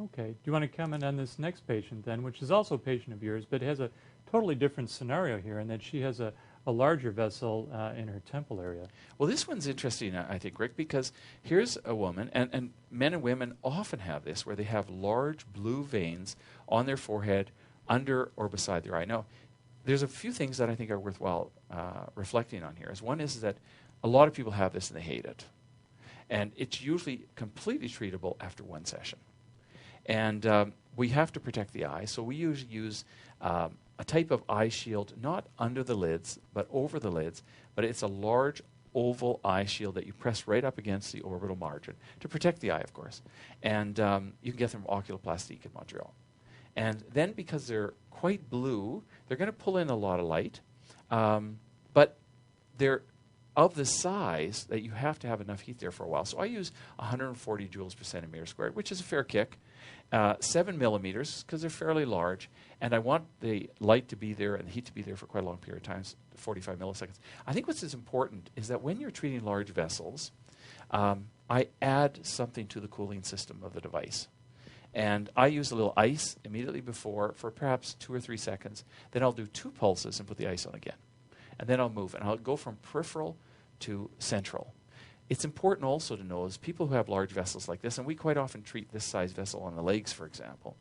Okay. Do you want to comment on this next patient then, which is also a patient of yours, but has a totally different scenario here in that she has a larger vessel in her temple area? Well, this one's interesting, I think, Rick, because here's a woman, and men and women often have this, where they have large blue veins on their forehead, under or beside their eye. Now, there's a few things that I think are worthwhile reflecting on here. One is that a lot of people have this and they hate it. And it's usually completely treatable after one session. And we have to protect the eye, so we usually use a type of eye shield, not under the lids, but over the lids. But it's a large oval eye shield that you press right up against the orbital margin to protect the eye, of course. And you can get them from Oculoplastique in Montreal. And then because they're quite blue, they're going to pull in a lot of light, but they're of the size that you have to have enough heat there for a while. So I use 140 joules per centimeter squared, which is a fair kick. 7 millimeters, because they're fairly large, and I want the light to be there and the heat to be there for quite a long period of time, 45 milliseconds. I think what's important is that when you're treating large vessels, I add something to the cooling system of the device. And I use a little ice immediately before for perhaps 2 or 3 seconds. Then I'll do 2 pulses and put the ice on again. And then I'll move, and I'll go from peripheral to central. It's important also to know is people who have large vessels like this, and we quite often treat this size vessel on the legs, for example,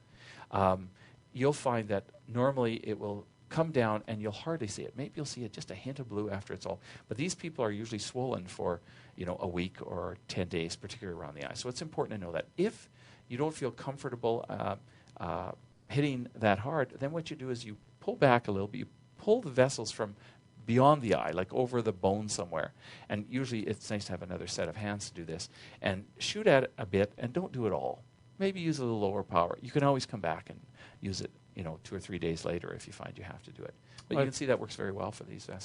you'll find that normally it will come down and you'll hardly see it. Maybe you'll see it just a hint of blue after it's all. But these people are usually swollen for a week or 10 days, particularly around the eye. So it's important to know that if you don't feel comfortable hitting that hard, then what you do is you pull back a little bit. You pull the vessels from beyond the eye, like over the bone somewhere. And usually it's nice to have another set of hands to do this. And shoot at it a bit, and don't do it all. Maybe use a little lower power. You can always come back and use it 2 or 3 days later if you find you have to do it. But you can see that works very well for these vessels.